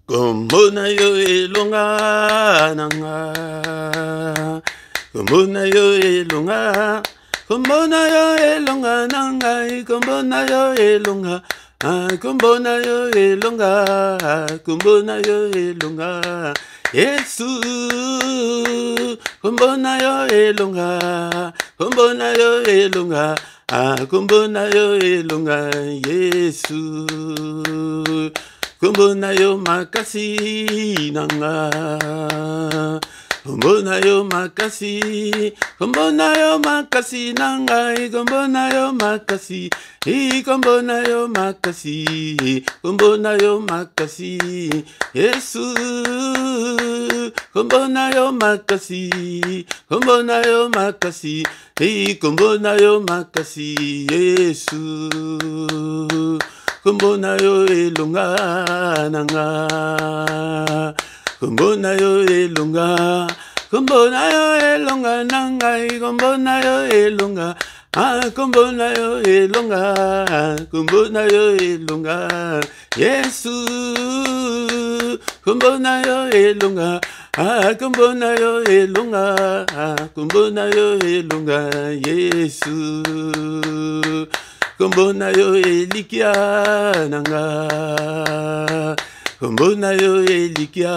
Kombona yo elonga nanga, kombona yo elonga, kombona yo elonga nanga, kombona yo elonga, kombona yo elonga, kombona yo elonga, Yesu, kombona yo elonga, kombona yo elonga, kombona yo elonga, Yesu. Kombona yo makasi nanga, kombona yo makasi, kombona yo makasi nanga, kombona yo makasi, kombona yo makasi, kombona yo makasi, Yesu, kombona yo makasi, kombona yo makasi, kombona yo makasi, Yesu. Kombona yo elonga nanga, kombona yo elonga, kombona yo elonga nanga, kombona yo elonga, kombona yo elonga, kombona yo elonga, Yesu, kombona yo elonga, kombona yo elonga, kombona yo elonga, Yesu. Kombona yo elikia nanga, kombona yo elikia,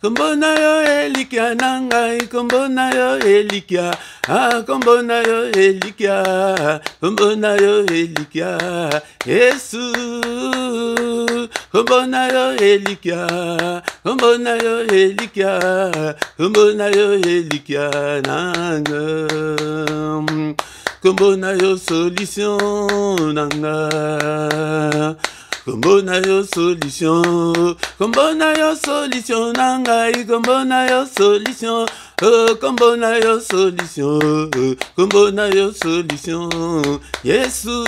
kombona yo elikia nanga, kombona yo elikia, kombona yo elikia, kombona yo elikia, Yesu, kombona yo elikia, kombona yo elikia, kombona yo elikia nanga. Kombona yo solution nanga, kombona yo solution, kombona yo solution nanga, kombona yo solution, kombona yo solution, kombona yo solution, Yesu,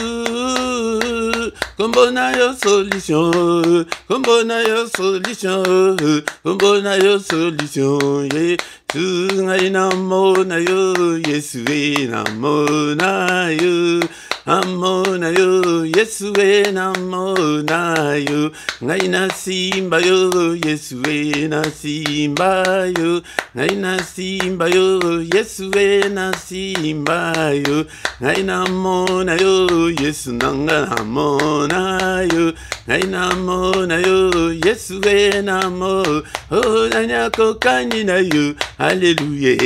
kombona yo solution, kombona yo solution, kombona yo solution, Yesu ngai namona yo, Yesu namona yo, amona yo, Yesu namona yo, ngai na simba yo, Yesu na simba yo, ngai na simba yo, Yesu na simba yo, ngai namona yo, Yesu nanga namona yo, ngai namona yo, Yesu namo, oh nanya kokani na yo, Alléluia,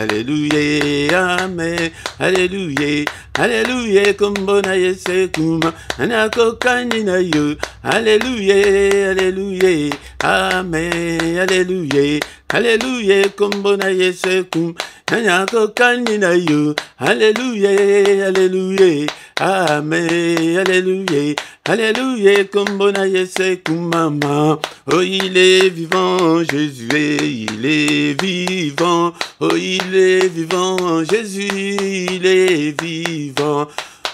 Alléluia, Amen, Alléluia, Alléluia, kombona Yesu kuma, anako kanina yo, Alléluia, Alléluia, Amen, Alléluia, Alléluia, kombona Yesu kuma, anako kanina yo, Alléluia, Alléluia, Amen, Alléluia, Alléluia, kombona Yesu kuma, oh il est vivant, Jésus, il est vivant, oh il est vivant, Jésus, il est vivant.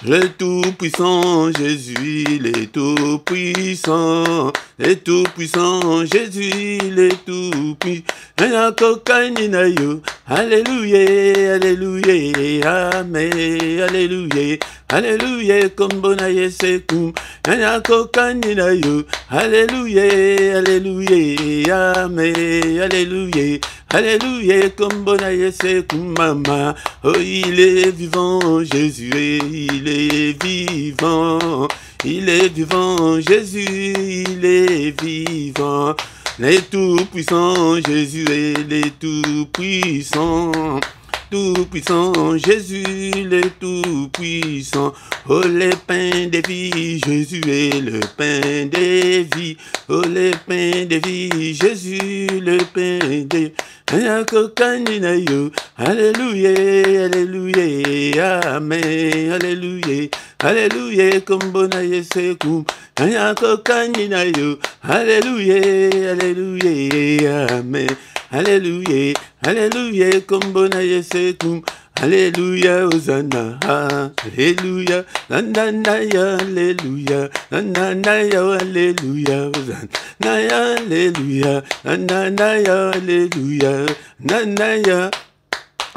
Le tout-puissant Jésus, il est tout-puissant, le tout-puissant Jésus, il est tout-puissant. Alléluia, Alléluia, Amen, Alléluia, Alléluia, kombona Yesu kum, Alléluia, Alléluia, Amen, Alléluia, Alléluia, kombona Yesu kum, mama, oh il est vivant, Jésus, il est vivant, il est vivant, Jésus, il est vivant. Les tout-puissants, Jésus est les tout-puissants. Tout-puissant, Jésus, le tout-puissant. Oh, le pain des vies, Jésus est le pain des vies. Oh, le pain des vies, Jésus, le pain des vies. Alléluia, Alléluia, Amen, Alléluia, Alléluia, kombona Yesu kum, Alléluia, Alléluia, Amen, Alléluia, Alléluia, kombona Yesu kum, Alléluia, Hosanna, Alléluia, Nanaya, Alléluia, Nanaya, Alléluia, Hosanna, Alléluia, Nanaya, Alléluia, Nanaya,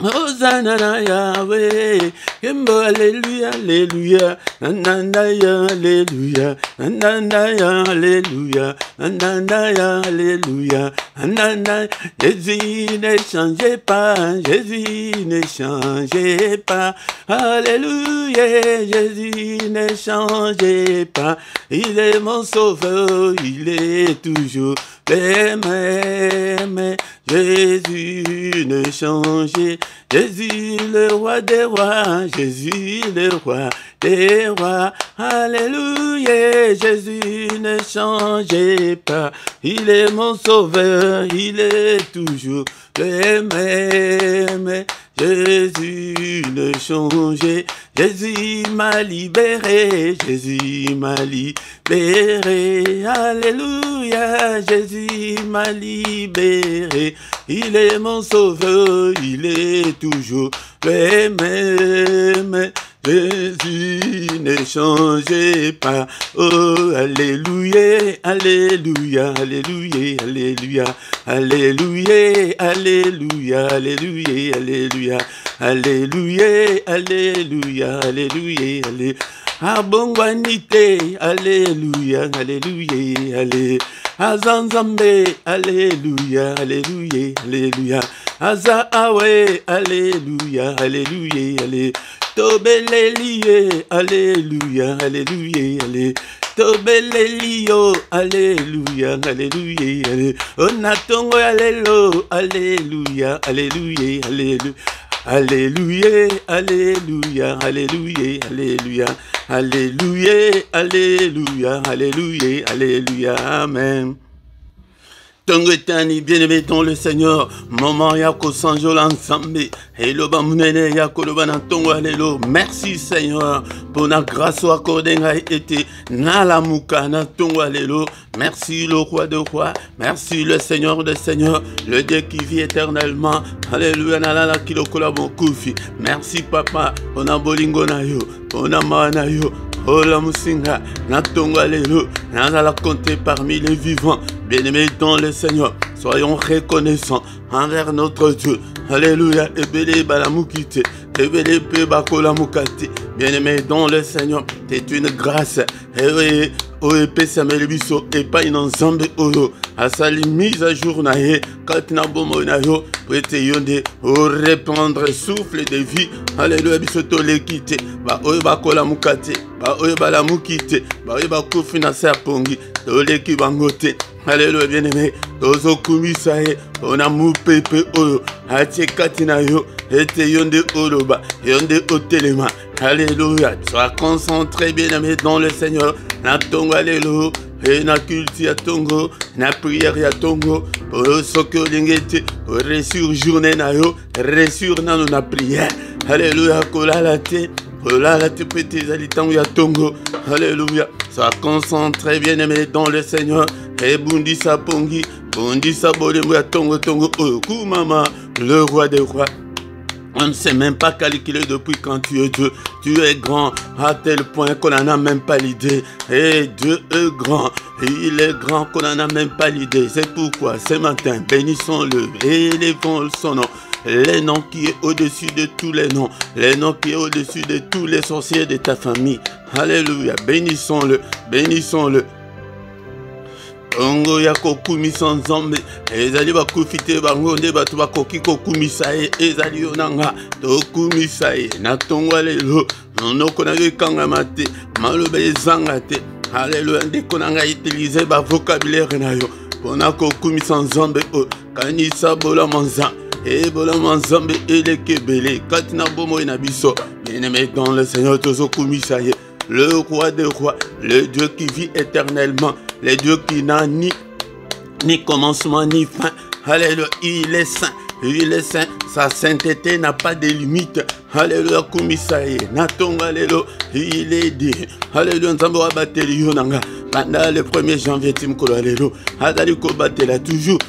Hosanna na Yahweh, Kimbo Alléluia, Alléluia, Nananda Alléluia, Nananda Alléluia, Nananda Alléluia, Nananda. Jésus ne changez pas, Jésus ne changez pas, Alléluia, Jésus ne changez pas, il est mon sauveur, il est toujours le même. Jésus ne changeait, Jésus le roi des rois, Jésus le roi des rois, alléluia, Jésus ne changeait pas, il est mon sauveur, il est toujours le même. Jésus ne changeait, Jésus m'a libéré, Jésus m'a libéré, alléluia, Jésus m'a libéré, il est mon sauveur, il est toujours le même. Jésus ne changeait pas, oh alléluia, alléluia, alléluia, alléluia, alléluia, alléluia, alléluia, alléluia, alléluia, alléluia, alléluia, alléluia, abongwanite, alléluia, alléluia, alléluia, azanzambe, alléluia, alléluia, alléluia, azaawe, alléluia, alléluia, alléluia. Tobelelie, alléluia, alléluia, alléluia. Tobelelio, alléluia, alléluia, alléluia. Onatongo, alléluia, alléluia, alléluia, alléluia. Alléluia, alléluia, alléluia, alléluia. Alléluia, alléluia, alléluia, alléluia, amen. Tongo etani bien-aimé dans le Seigneur, maman yako sanjo l'ensemble, et le bamunene yako le banantongo allélo. Merci Seigneur pour la grâce accordée a été na la mouka na tongo allélo. Merci le roi de rois, merci le Seigneur de Seigneur, le Dieu qui vit éternellement. Alléluia na la kilo kola bon koufi. Merci papa, on a bolingo na yo, on a mana yo. Oh la musinga, na tongo allélo, na la compter parmi les vivants. Bien-aimés dans le Seigneur, soyons reconnaissants envers notre Dieu. Alléluia. Ebele balamukite, ebele pe bakola mukate. Bien-aimés dans le Seigneur, c'est une grâce. Et o epesa melebiso et pas une ensemble oro. Asali mise à jour na ye, katina bomo na yo, prete yonde, o répandre souffle de vie. Alléluia, biso to le quitte. Ba o bakola mukate, ba o balamukite, ba o bakofi na sa pongi, to le ki bangote. Alléluia, bien-aimé, tozo kumisaye, on a mou pepe oyo, atie katina yo, ete yonde oloba, yonde otelema. Alléluia, sois concentré, bien-aimé, dans le Seigneur. Na tongo alléluia, et na culte ya tongo, na prière ya tongo, pour ce que l'ingete, ressur journée na yo, ressur na na prière. Alléluia, kola la te. Là, la petite alitango ya tongo. Alléluia. Sois concentré, bien-aimé, dans le Seigneur. Et bundi sa pongi, bundi sa bolembo ya tongo tongo. Oh, mama, le roi des rois. On ne sait même pas calculer depuis quand tu es Dieu. Tu es grand à tel point qu'on n'en a même pas l'idée. Et Dieu est grand. Il est grand qu'on n'en a même pas l'idée. C'est pourquoi ce matin, bénissons-le et élevons son nom. Les noms qui est au-dessus de tous les noms. Les noms qui est au-dessus de tous les sorciers de ta famille. Alléluia. Bénissons-le. Bénissons-le. Ongo ya kokumisa nzambe ezali bakufite bango nde bato bakoki kokumisa ye ezali yo nanga tokumisa ye na tongo lelo nonoko na yo ekangama te maloba ezanga te. Alléluia. Ndeko na ngai utilize ba vocabulaire na yo mpona kokumisa nzambe oyo kanisa bolama nzambe ebolama nzambe eleki ebele kati na bomoi na biso. Bien-aimé dans le Seigneur tozokumisa ye le roi des rois, le Dieu qui vit éternellement, le Dieu qui n'a ni commencement ni fin. Alléluia, il est saint, il est saint, sa sainteté n'a pas de limite. Alléluia, kumisaye, natonga lelo, il est dit. Alléluia, nzambe wa bateli yonanga, pendant le 1er janvier timkolo alelo azali kobatela toujours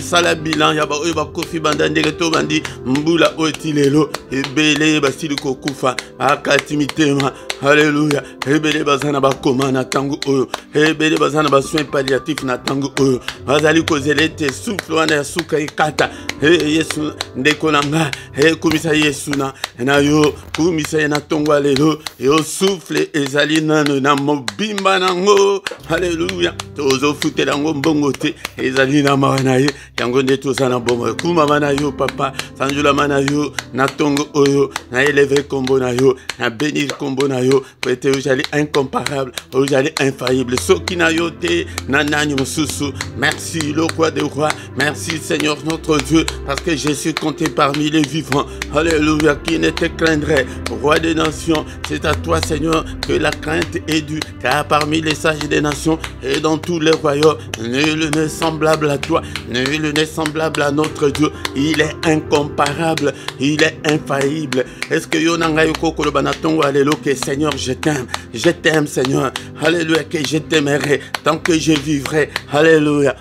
sala bilan ya ba oyo bakofi banda ndenge to bandi mbula oti lelo ebele basili kokufa akati mitema. Alléluia. Ebele bazana bakoma na tango oyo ebele bazana ba soins palliatifs na tango oyo bazali kozelete souffle wana ya suka ikata Yesu ndeko nanga kumisa Yesu na yo kumisa na tongo lelo yo souffle ezali nano na mobimba nango. Alléluia. Tozo futela ngo mbongo te ezali na mawana ye yango nde tozana bomo kuma mana yo papa sanjula mana yo na tongo oyo na élever kombo na yo na bénir kombo na yo peut-être ojali incomparable ojali infaillible soki na yo te na nani mosusu. Merci le roi des rois, merci Seigneur notre Dieu parce que je suis compté parmi les vivants. Alléluia. Qui ne te craindrait, roi des nations? C'est à toi Seigneur que la crainte est due, car parmi les sages des nations et dans tous les royaumes, nul n'est semblable à toi, nul n'est semblable à notre Dieu. Il est incomparable, il est infaillible. Est-ce que yonanga yoko kolobanatongo alléluia que Seigneur je t'aime Seigneur. Alléluia que je t'aimerai tant que je vivrai. Alléluia.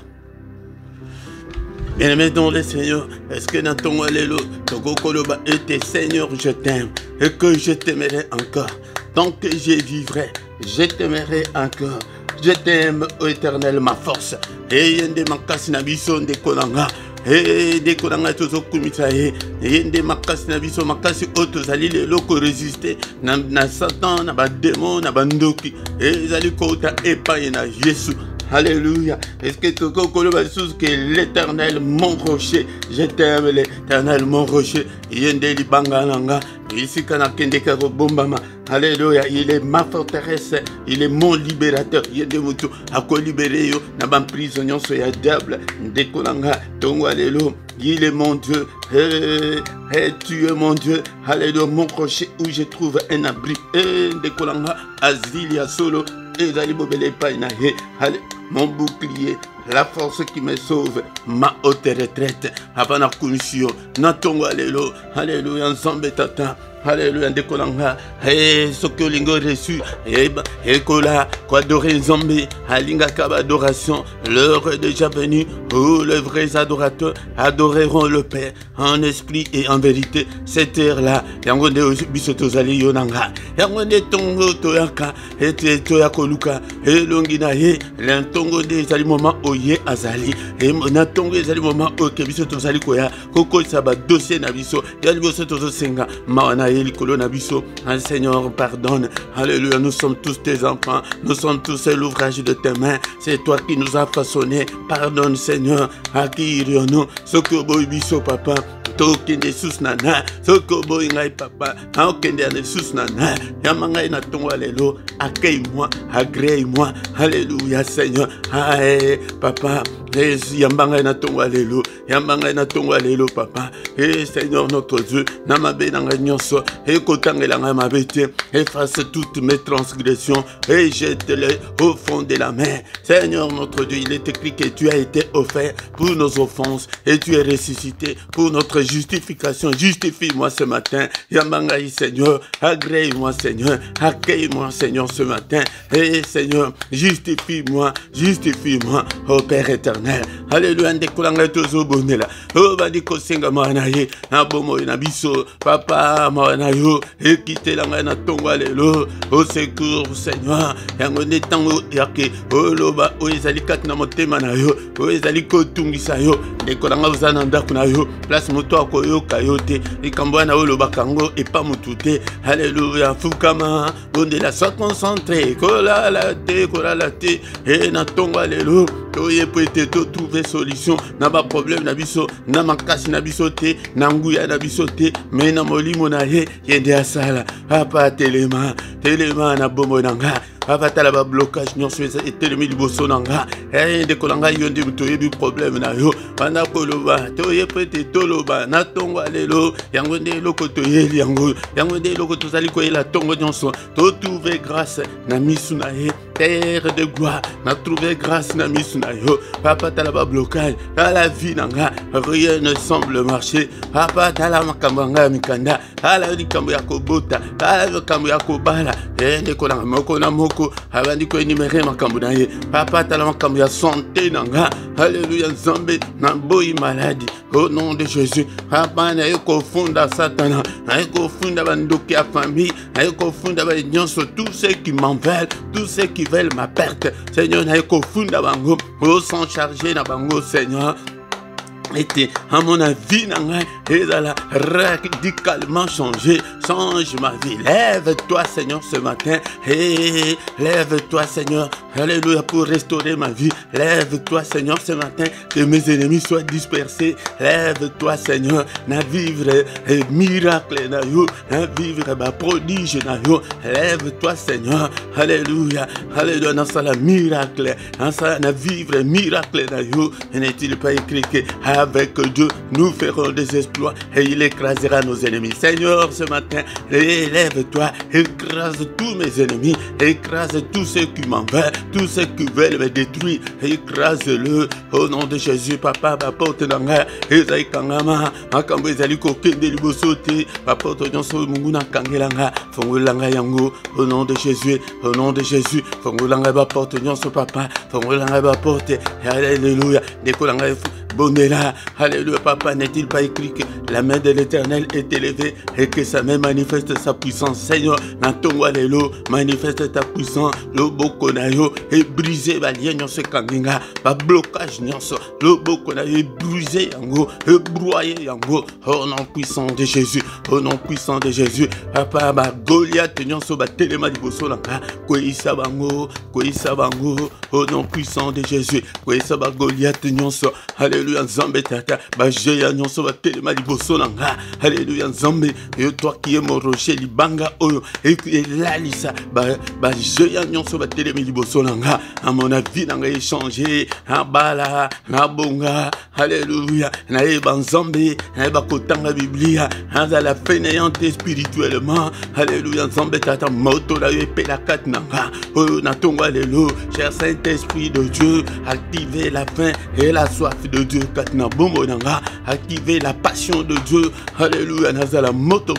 Bien-aimé dans le Seigneur, est-ce que dans ton alléluia, Togo Koloba était Seigneur, je t'aime et que je t'aimerai encore. Tant que je vivrai, je t'aimerai encore. Je t'aime, ô Éternel, ma force. Et yende makasi na biso de konanga. Et de konanga tozo kumisa e. Yende makasi na biso makasi oto zali le loko résister na Satan, na ba démon, na bandoki. Et zali kota epaye na Jésus. Alléluia. Est-ce que tu connais que l'Éternel, mon rocher, je t'aime l'Éternel, mon rocher. Yende li bangalanga. Ici kana kende ka bombama. Alléluia. Il est ma forteresse. Il est mon libérateur. Yende mutu ako libéré yo na ban prisonnier so ya diable. Ndekolanga tongo alléluia. Il est mon Dieu. Tu es mon Dieu. Alléluia. Mon rocher où je trouve un abri. Ndekolanga azilia solo. Mon bouclier, la force qui me sauve, ma haute retraite, avant la commission, Natongo alléluia, alléluia, ensemble tata. Alléluia, Ndekolanga, ce que l'ingo reçu, Ekola, quoi adorer Zambé, Alinga Kaba adoration, l'heure est déjà venue où les vrais adorateurs adoreront le Père en esprit et en vérité. Cette heure-là, Yangonde Bisotozali Yonanga, Yangonde Tongo Toyaka, et Toyakoluka, et Longinaye, l'entongo des aliments Oye Azali, et Monatongo des aliments Oke Bisotozali Koya, Koko Saba dossier Nabiso, Yalbosotozo Senga, Mawana. Seigneur, pardonne. Alléluia, nous sommes tous tes enfants. Nous sommes tous l'ouvrage de tes mains. C'est toi qui nous as façonnés. Pardonne, Seigneur. À qui irions-nous? Sokobo ibiso, papa. Tokende sus nana. Sokobo ingai, papa. Aokende ane sus nana. Yamangai na tongo alléluia. Accueille-moi. Agrée-moi. Alléluia, Seigneur. Aïe, papa. Yambangai na tongo alléluia. Yambangai na tongo alléluia, papa. Et Seigneur, notre Dieu. Namabe nanga nyonso. Et kotangelanga mabete, efface toutes mes transgressions et jette-les au fond de la mer. Seigneur notre Dieu, il est écrit que tu as été offert pour nos offenses et tu es ressuscité pour notre justification. Justifie-moi ce matin. Yamangaï Seigneur, agrée-moi Seigneur, accueille-moi Seigneur ce matin. Et Seigneur, justifie-moi, justifie-moi, ô Père éternel. Alléluia, ndekolanga tozo bonela. Oh badiko senga manaye, na bomo na biso, papa Manayo, et quitter la main à ton alléluia, au secours, Seigneur, yango netango yake, o loba, o ezali kat na motema na yo, o ezali kotungisa yo, dekolanga uzana ndako na yo, place moto akoyo kayote, ikambwa na loba kango, et pas mutute, alléluia, fukama, bonde la soit concentré, kola la te, et na ton alléluia, toye peut-être trouver solution, na ba problème na biso, na makasi na biso te, na nguya na biso te, mais na molimo na yende asala papa telema na bomo nanga papa tala ba blocage nyonso et telemi liboso nanga de kolanga yonde mutoyebi problème na yo bana koloba toye pete toloba na tongo alelo yango nde loko toyeli yango nde loko tozali koyela tongo nyonso to trouver grâce na misu na ye terre de gloire, n'a trouvé grâce na misu na yo. Papa tala ba blocage, à la vie nanga, rien ne semble marcher. Papa tala makambanga mikanda, ala likambo ya kobota, ala likambo ya kobala, ndeko na moko na moko, abandi ko enimere makambo na ye. Papa tala makambo ya santé nanga, alléluia nzambe na boyi maladie. Au nom de Jésus, Papa na yeko funda Satan, na yeko funda bandoki ya famille, na yeko funda ba nyonso tous ceux qui m'en veulent, tous ceux qui veulent ma perte. Seigneur na yeko funda bango, au s'en charger na bango Seigneur. Et à mon avis, elle a radicalement changé. Change ma vie. Lève-toi, Seigneur, ce matin. Et lève-toi, Seigneur. Alléluia, pour restaurer ma vie. Lève-toi, Seigneur, ce matin. Que mes ennemis soient dispersés. Lève-toi, Seigneur. Na vivre miracle na yo. Na vivre prodige na yo. Lève-toi, Seigneur. Alléluia. Alléluia. Dans ça, la miracle. Dans ça, na vivre miracle na yo. N'est-il pas écrit que avec Dieu, nous ferons des exploits et il écrasera nos ennemis. Seigneur, ce matin, élève-toi, écrase tous mes ennemis, écrase tous ceux qui m'en veulent, tous ceux qui veulent me détruire, écrase-le au nom de Jésus. Papa, porte d'anga, Ezaï Kangama, Makambo Ezali Kokende Libosote, porte Nyonso Munguna Kangelanga, Fongolanga Yango, au nom de Jésus, au nom de Jésus, Fongolanga porte Nyonso Papa, Fongolanga porte, Alléluia, Décolanga Bonela, alléluia, Papa, n'est-il pas écrit que la main de l'Éternel est élevée et que sa main manifeste sa puissance? Seigneur, Natongo Alelo, manifeste ta puissance, le Bokonayo est brisé, Balien Nyonso Kanginga, pas blocage Nyonso, le Bokonayo est brisé, Yango, est broyé, Yango, au nom puissant de Jésus, au nom puissant de Jésus, Papa, Goliath Nyonso, Telema Liboso Langa, Koisa Bango, au nom puissant de Jésus, Koisa Goliath Nyonso, alléluia, Nzambe tata, Jéa Nyonso, Telema Liboso Langa, alléluia, Nzambe, et toi qui es mon rocher, Libanga, Oyo, et là, Lisa, Jéa Nyonso, Telema Liboso Langa, à mon avis, n'a échangé, à Bala, na Bonga, alléluia, na Eba Nzambe, na Eba Kotanga Biblia, à la fainéante spirituellement, alléluia, Nzambe tata, Moto, la épée, la kat nanga, Oyo, na Tongo, alléluia, cher Saint-Esprit de Dieu, activez la faim et la soif de Dieu, Katna Bombo Nanga, activez la passion de Dieu, alléluia, Nazala Moto,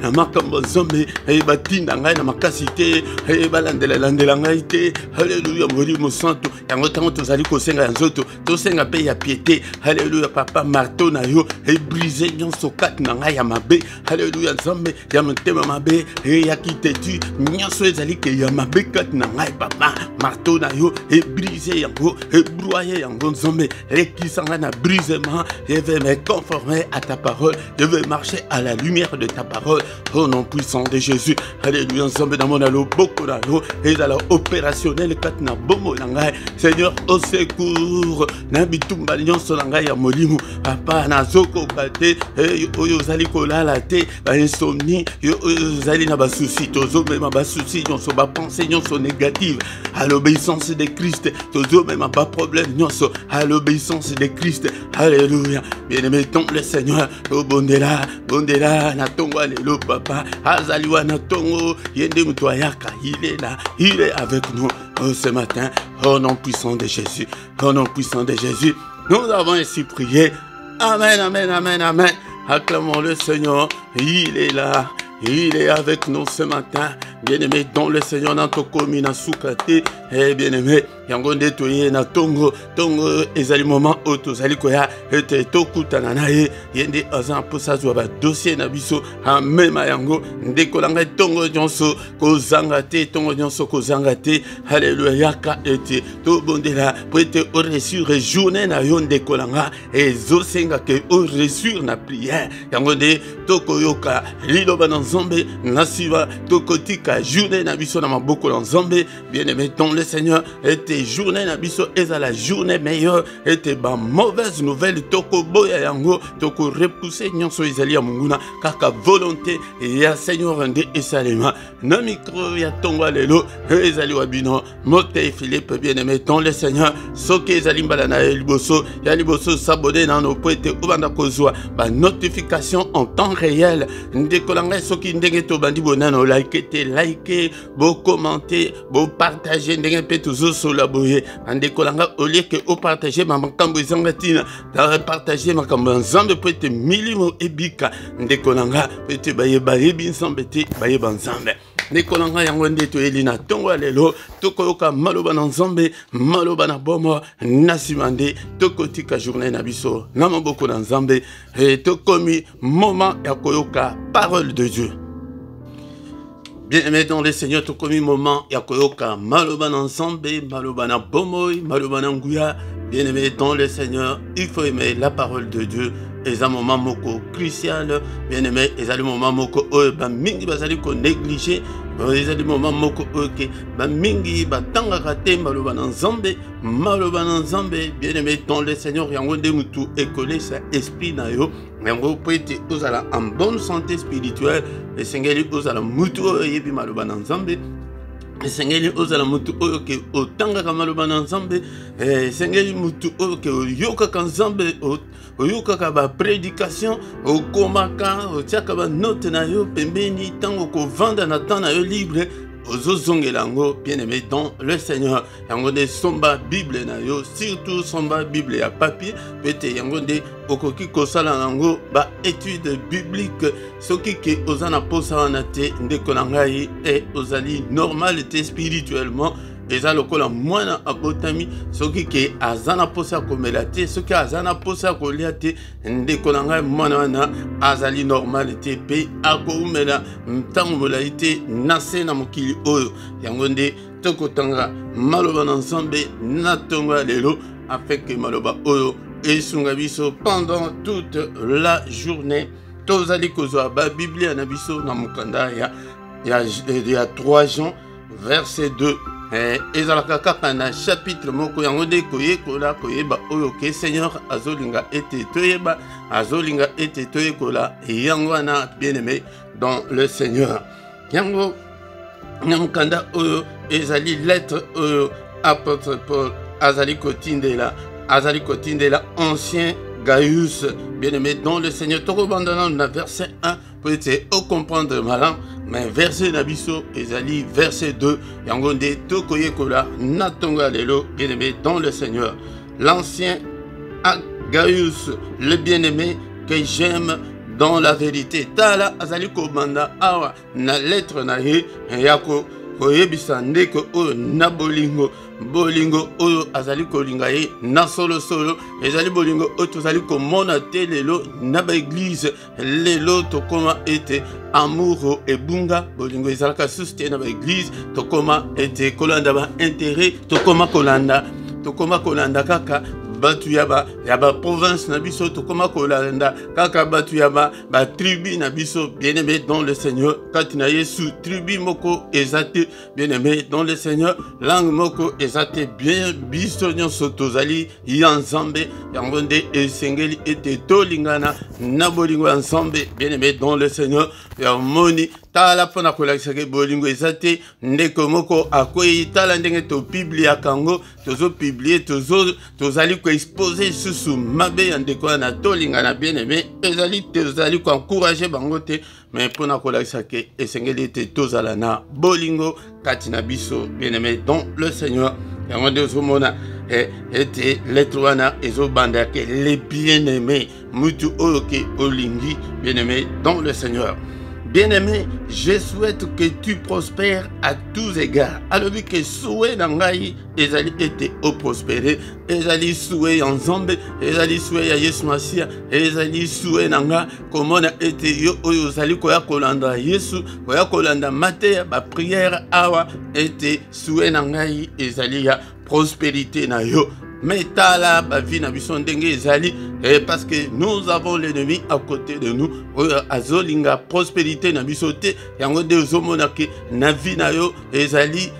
na Makambo Nzambe, et Batinanga, na Makasite, et Balandela Landelangaite, alléluia, Mori Mosanto, Yangotango Tozali Kosenga Nzoto, Tosenga Pe ya piété, alléluia, Papa Marto na yo, et brisé Nyonso Katnanga Yamabe, alléluia, Nzambe, Yamantema Mabe, et Yakitetu, Nyonso Ezali Ke Yamabe Katnanga, Papa Marto na yo, et brisé Yango, et broyé Yango Nzambe, et qui s'en a brisement, je vais me conformer à ta parole, je vais marcher à la lumière de ta parole, au nom puissant de Jésus, alléluia, Nzambe na mon alo, boko na lo, et dans l'opérationnel Katna Bomo Nangai, Seigneur, au secours, Nabitumba Nyonso Nangai ya Molimu, Papa Nazoko Kate, Oyo Zali Kolala Te, insomnie, Oyo Zali na souci, Tozo même ba souci, Nyonso ba pensée, Nyonso négative, à l'obéissance de Christ, Tozo même ba problème, Nyonso, à l'obéissance de Christ, alléluia, bien-aimé, ton le Seigneur, au Bondela, Natongo, alléluia, Papa, Azaliwa Natongo, Yende Mutoyaka, il est là, il est avec nous, ce matin, au nom puissant de Jésus, au nom puissant de Jésus, nous avons ainsi prié, amen, amen, amen, amen, acclamons le Seigneur, il est là, il est avec nous ce matin, bien-aimé, dans le Seigneur, Nantoko Mina Soukate, et bien-aimé, Yangonde Toye na Tongo, ezali moment auto zali koya, ete tokutana na ye, yende azan posa zwa dossier na biso, amema yango, ndekolanga Tongo Nyonso, kozangate, Tongo Nyonso kozangate, alléluia, yaka ete, to bondela, pour ete au reçu, journée na yon ndekolanga, et zosenga ke au reçu na prière, yangonde, toko yoka, liloba na Nzambe, nasiva, tokotika, journée na biso na maboko na Nzambe, bien-aimé, dans le Seigneur, ete journée na biso eza la journée meilleure, ete ba mauvaise nouvelle toko boya yango, toko repousser nyonso ezali ya munguna, kaka volonté ya Seigneur nde esalema, na micro ya Tongo lelo, ezali wabino, Mote Philippe, bien-aimé, dans le Seigneur, soke ezali mbala na liboso, ya liboso s'abonner na no poete ubanda kozwa, ba notification en temps réel, ndekolanga soki ndenge to bandi bonano like te liker, bo commenter, bo partager ndenge pe toujours sur la boye. Ande kolanga au lieu que o partager ma makambo ezangatina, da partager makambo nzambe po ete milimo ebika. Nde kolanga pe te baye nzambe te baye nzambe. Nde kolanga yango nde to elina tongo lelo tokoyoka maloba na nzambe, maloba na bomo nasimande tokotika journée na biso na maboko na nzambe et tokomi moment ya koyoka parole de Dieu. Bien-aimé dans le Seigneur, tout comme moment, yakoyoka, maloban ensemble, maloban bomoy, maloban nguya. Bien-aimé dans le Seigneur, il faut aimer la parole de Dieu. Et un moment moko crucial, bien-aimé, et un moment moko ba mingi bazali ko négliger, et un moment moko ok, ba mingi ba tanga kate maloban ensemble, bien-aimé dans le Seigneur, yango de mutu écoler sa esprit na yo. Yango peut être en bonne santé spirituelle, et sengeli ozala mutu yebi maloban ensemble. Sengeli ozala mutu oke otanga kamaloba na nzambe, sengeli mutu oke oyoka kanzambe, oyoka ka ba prédication, okomaka, otiaka ba note na yo pembeni tango ko vanda na temps na yo libre. Ozozongelango, bien-aimé dans le Seigneur. Yango de somba Bible na yo, surtout somba Bible à papier. Pete yango de okoki kosala nango ba étude biblique. Soki ke ozana posa na te ndeko na ngai et ozali normal te spirituellement. Eza lokola mwana abotami soki ke azana posa komela te, soki azana posa kolia te ndeko na ngai mwana wana azali normal te pe akoumela ntango molai te nase na mokili oyo. Yango nde tokotanga maloba na nzambe na tongo ya lelo afin que maloba oyo esunga biso pendant toute la journée. Tozali kozwa ba Biblia na biso na mokanda ya 3 Jean verset 2. Ezalaka kaka na chapitre moko yango nde koyekola koyeba oyo ke Seigneur azolinga ete toyeba, azolinga ete toyekola yango wana bien-aimé dans le Seigneur. Yango namukanda oyo ezali lettre oyo apôtre Paul azali kotindela ancien Gaius, bien-aimé dans le Seigneur. Toko bandana na verset 1 pour ete au comprendre malan. Mais verset Nabiso, ezali verset 2, yango nde tokoyekola natonga lelo, bien-aimé dans le Seigneur. L'ancien Gaius, le bien-aimé que j'aime dans la vérité. Tala azali komanda awa na lettre na ye yako koyebisa ndeko oyo na bolingo oyo azali kolinga ye na solo ezali bolingo oyo tozali komona te lelo na ba église lelo tokoma ete amour ebunga bolingo ezalaka susu te na ba église tokoma ete kolanda ba intérêt tokoma kolanda kaka batu ya ba province na biso tokoma kolanda kaka batu ya ba tribu na biso. Bien-aimé dans le Seigneur, katina Yesu tribu moko ezate, bien-aimé dans le Seigneur, langue moko ezate, bien biso nyonso tozali ya nzambe yango nde esengeli ete tolingana na bolingo ya nzambe. Bien-aimé dans le Seigneur, ya moni tala pona kolakisaka bolingo ezate ndeko moko akoyi tala ndenge to biblia kango tozo publier tozali ko exposer susu mabe ya ndeko na tolinga na bien-aimé tozali ko encourager bango te mais pona kolakisaka esengeli te tozala na bolingo kati na biso bien-aimé dans le Seigneur. Yango nde ozomona ete lettre wana ezobanda ke les bien-aimés mutu oyo ke olingi bien-aimé dans le Seigneur. Bien-aimé, je souhaite que tu prospères à tous égards. Alors que souhait nangai ezali ete au prospérer, ezali souhait ensemble, ezali souhait ya Yesu Masia, ezali souhait nanga komona ete yo oyo zali koya kolanda Yesu, koya kolanda mate ba prière awa ete souhait nangai ezali ya prospérité na yo. Mais tala ba vie na biso ndenge ezali parce que nous avons l'ennemi à côté de nous. Azolinga prospérité na biso te yango de zomona ke na vie na yo ezali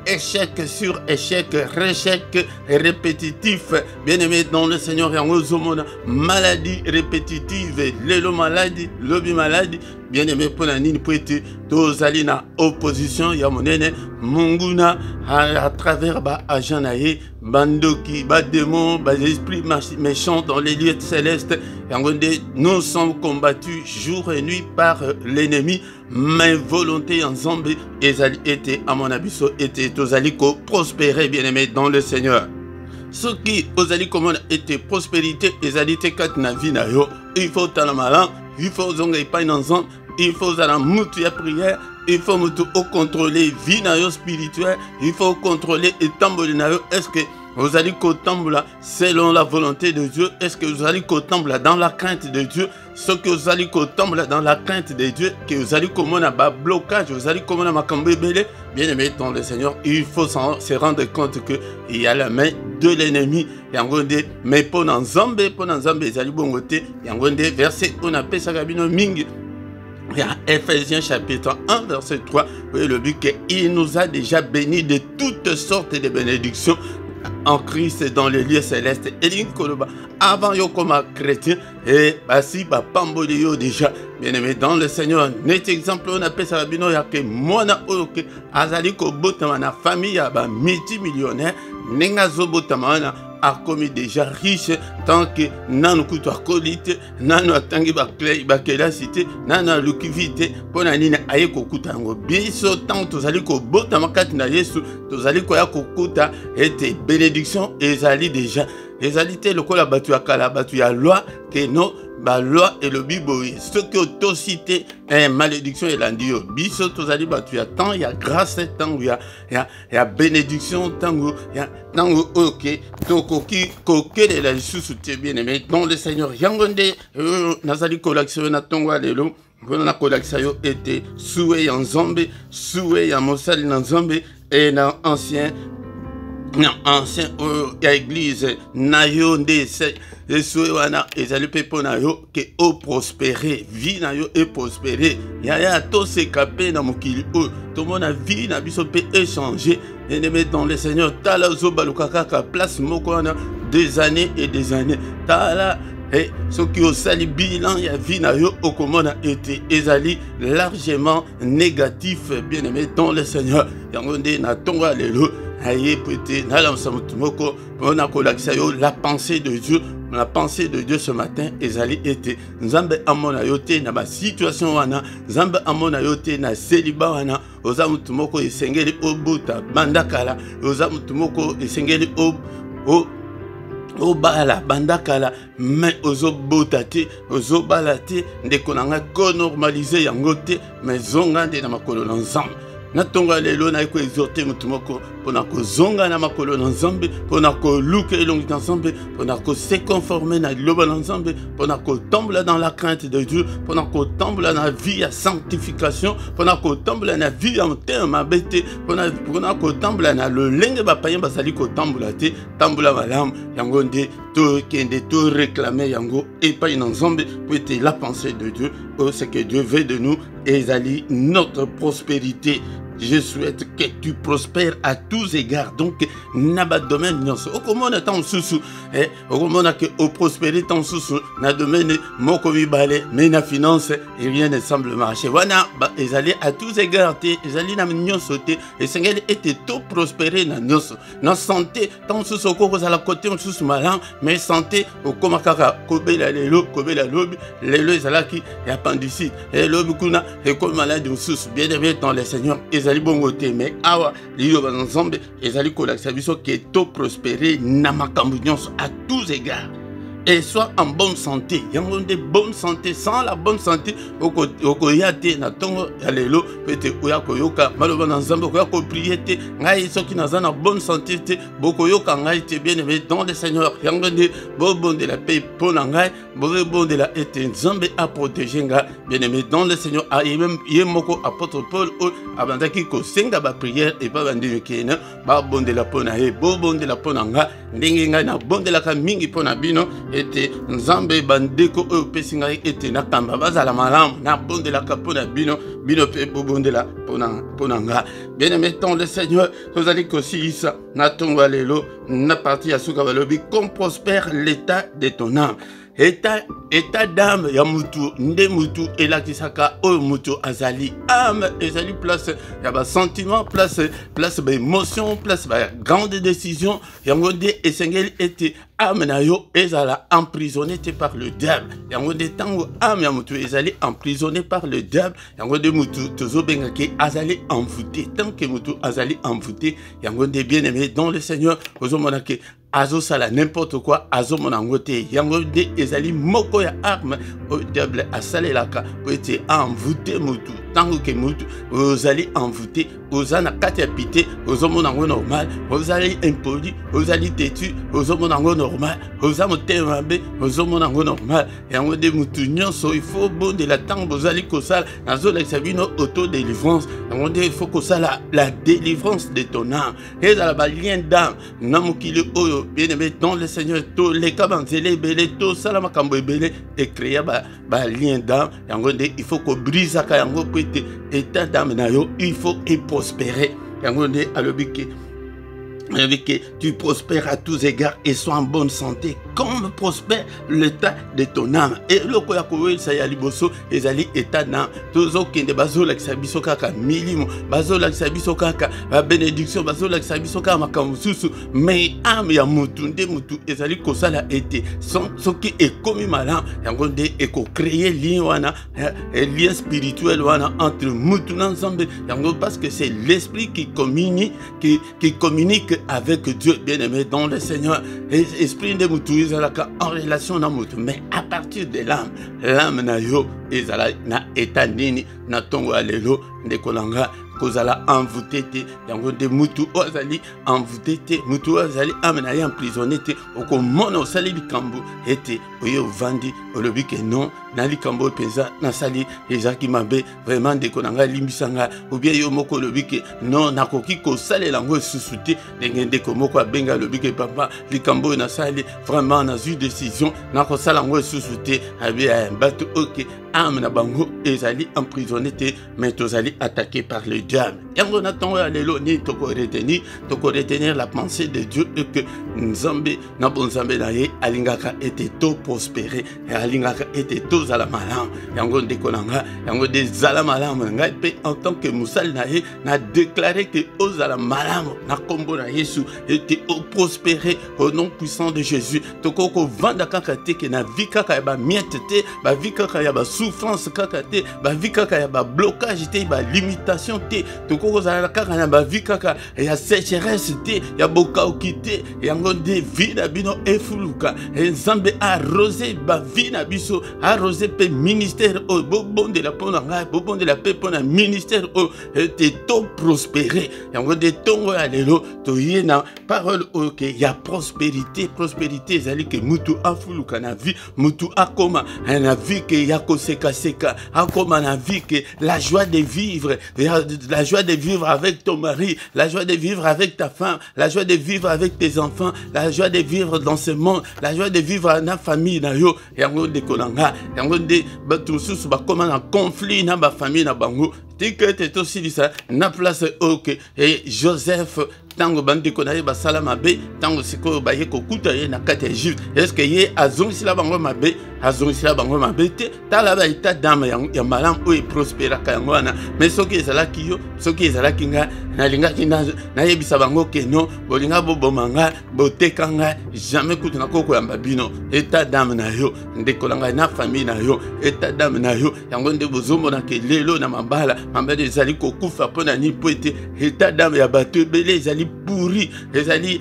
échec sur échec, réchec répétitif. Bien-aimé dans le Seigneur, yango zomona maladie répétitive, lelo maladie, lobi maladie, bien-aimé pour la nini pour être tozali na opposition ya monene munguna à travers ba agent bandoki ba démon ba esprits méchants dans les lieux célestes. Nous sommes combattus jour et nuit par l'ennemi, mais volonté en Zambie ezali était à mon abisso était tozali ko prospérer, bien-aimé dans le Seigneur. Ce qui ozali comment était prospérité ezali te kat na vie na yo, il faut talamalan, il faut zonga ipai ensemble, il faut zala mutu ya prière, il faut mutu au contrôler vie na yo spirituelle, il faut contrôler et tamboli na yo. Est-ce que vous allez contempler selon la volonté de Dieu? Est-ce que vous allez contempler dans la crainte de Dieu? Ce que vous allez contempler dans la crainte de Dieu, que vous allez comment un blocage, vous allez comment un bien aimé dans le Seigneur, il faut se rendre compte qu'il y a la main de l'ennemi. Mais pour Nzambe, ils allaient bon côté, il y a un verset qu'on appelle ça mingi. Ephésiens chapitre 1 verset 3, vous voyez le but qu'il nous a déjà bénis de toutes sortes de bénédictions en Christ dans les lieux célestes. Et avant yo comme chrétien, et si pamboli yo déjà, bien aimé dans le Seigneur, net exemple on appelle ça bino ya que mona oke azali ko botama na famille ya ba multimillionnaire nenga zo botama na a commis déjà riche tant que nanu kutu akolite nanu atangi ba clé ba kela cité nanu lukivite pona nina aye ko kutango biso tant tozali ko botama kati na Yesu tozali ko ya ko kuta ete bénédiction ezali déjà ezali te lokola batu ya kala batu ya loi que non ba loi et le biboui ce que autocité malédiction et landio biso tozali batu ya temps ya grâce temps ya bénédiction tango ya tango ok tokoki kokele la sous-soutien bien aimé dans le Seigneur yangonde nazali collection na tongo alelo na collection yo était soué en Nzambe soué ya mosali na Nzambe et na ancien église nayonde et soué wana ezali pepo na yo ke o prospérer vie na yo et prospérer ya to se capé na mokili o to mona vie na biso pe échanger et de mettre dans le Seigneur tala zo balukaka place moko wana des années et des années tala et ce qui au sali bilan ya vie na yo au comment a été ezali largement négatif bien aimé dans le Seigneur yangonde na tonga lelo aye peut-être na la samutumoko on a yo la pensée de Dieu. La pensée de Dieu ce matin, ezali était Nzambe amona yote na ba situation wana, Nzambe amona yote na célibat wana, ozamutumoko esengeli obuta bandakala, ozamutumoko esengeli bala bandakala, mais ozobota te, ozobala te, ndekonanga ko normaliser yangote, mais zonga de na makolo ensemble. Natonga lelo na eko exhorter mutumoko pona ko zonga na makolo na Nzambe pona ko luka elongi na Nzambe pona ko se conformer na loba na Nzambe pona ko tomber dans la crainte de Dieu pona ko tomber dans la vie à sanctification pona ko tomber dans la vie en terme bête pona ko tomber dans le lenge ba payen basali ko tambula te tambula malam yango nde to kende to réclamer yango et pas na Nzambe pour être la pensée de Dieu ce que Dieu veut de nous ezali notre prospérité. Je souhaite que tu prospères à tous égards. Donc, n'aba domaine non so. Comment on attend sous comment on a que au prospérer tant sous na domaine moko mi balé mais na finance et rien ne semble marcher. Wana ils allaient à tous égards ils allaient na mignon sauter et Seigneur était tout prospérer na nyonso. Na santé tant sous soko za la côté on sous malin mais santé au komakaka kobela lelo kobela lobi lelo ezalaki et appendicite et lobi kuna et comme malade sous bien aimé dans le Seigneur ezali bongo te mais awa liyo ba Nzambe ezali kolakisa biso ke to prospérer na makambo nyonso à tous égards et soit en bonne santé yango de bonne santé sans la bonne santé oko yate na tongo ya lelo pete oya koyoka maloba na Nzambe oya ko prier te ngai soki naza na bonne santé te boko yoka ngai te bien aimé dans le Seigneur yango de bon de la paix pour ngai bon de la été Nzambe a protégé ngai bien aimé dans le Seigneur a même yemoko apôtre Paul abandaki ko senga ba prière et pas bandi kena ba bon de la pona e bon de la pona ngai ndenge ngai na bon de la mingi pona bino ete Nzambe bandeko o pesinga ete na kamba bazala malamu na bon de la kapona bino pe bon de la ponanga bien aimé dans le Seigneur vous allez que si ça na tonga lelo na parti ya suka balobi comme prospère l'état de ton âme état d'âme ya mutu nde mutu elakisaka oyo mutu azali âme ezali place ya ba sentiment place ba émotion place ba grande décision yango nde esengeli ete âme na yo ezala emprisonné par le diable yango nde tango âme ya mutu ezali emprisonné par le diable yango nde mutu tozobengaki azali envoûté tant que mutu azali envoûté yango nde bien aimé dans le Seigneur ozomona ke azo sala n'importe quoi azo monangote yango de ezali moko ya arme au diable asalelaka po ete envoûté mutu tango ke mutu ozali envoûté ozana kati ya pité ozomonango normal ozali impoli ozali têtu ozomonango normal oza motema mabe ozomonango normal yango de mutu nyonso il faut bondela tango bozali kosala nazolakisa bino auto-délivrance yango de il faut kosala la délivrance de ton âme ezala balien d'âme na mokili oyo bien-aimé dans le Seigneur to leka banzele ebele to sala makambo ebele ecréa ba lien d'âme yango nde il faut ko brisaka yango po ete état d'âme na yo il faut prospérer yango nde alobi ke tu prospères à tous égards et sois en bonne santé comme prospère l'état de ton âme et le ko ya ko ça ya liboso ezali état d'âme tozo kende bazola kisabiso kaka milimo bazola kisabiso kaka ba bénédiction bazola kisabiso kaka makambo susu mais âme ya mutu nde mutu ezali kosala ete soki ekomi malamu yango nde eko créer lien wana lien spirituel wana entre mutu na nzambe yango parce que c'est l'esprit qui communique avec Dieu bien-aimé dans le Seigneur et esprit de mutu ezalaka en relation na mutu mais à partir de l'âme na yo ezala na état nini na tongo alelo ndekolanga kozala envoûté te yango de mutu ozali envoûté te mutu ozali âme na ye emprisonné te okomona osali likambo ete oye ovandi olobi ke non na likambo penza nasali ezaki mabe vraiment ndeko na ngai limbisanga ou bien yo moko olobi ke non nakoki kosalela yango esusu te ndenge ndeko moko abenga alobi ke papa likambo oyo nasali vraiment nazwi décision nakosala yango esusu te abi bato oke âme na bango ezali emprisonné te mais tozali attaqué par le diable yango na tongo ya lelo ni toko retenir la pensée de Dieu et que nzambe na bonzambe na ye alingaka ete to prospérer alingaka ete to zala malamu yango ndeko nanga yango de zala malamu ngai pe en tant que musali na ye na déclarer que ozala malamu na kombo na Yesu ete o prospérer au nom puissant de Jésus toko ko vanda kaka te ke na vie kaka ya ba miette te ba vie kaka ya ba souffrance kaka te ba vie kaka ya ba blocage te ba limitation te toko ko zala kaka na ba vie kaka ya sécheresse te ya bokauki te yango de vie na bino efuluka nzambe arrosé ba vie na biso arrosé pe ministère o bobon de la pona ngai bobon de la pe pona ministère o te to prospérer yango de tongo ya lelo to yena parole o ke ya prospérité ezali ke mutu afuluka na vie mutu akoma na vie ke ya koseka seka akoma na vie ke la joie de vivre avec ton mari, la joie de vivre avec ta femme, la joie de vivre avec tes enfants, la joie de vivre dans ce monde, la joie de vivre dans la famille na yo yango de kolanga yango de batu susu ba koma na conflit na ba famille na bango tikete to silisa na place ok et Joseph tango bandi konaye basala mabe tango siko baye kokuta ye na kati ya Egypte est-ce que ye azongisila bango mabe te tala ba ita dama ya malam o prospéra ka yango wana mais soki ezalaki yo soki ezalaki nga na linga kinda na yebisa bango ke no bolinga bobomanga botekanga jamais kutu na koko ya mbabino eta dame na yo ndekolanga na famille na yo eta dame na yo yango nde bozomo na ke lelo na mabala ezali kokufa pona ni poete eta dame ya bato ebele ezali pourri ezali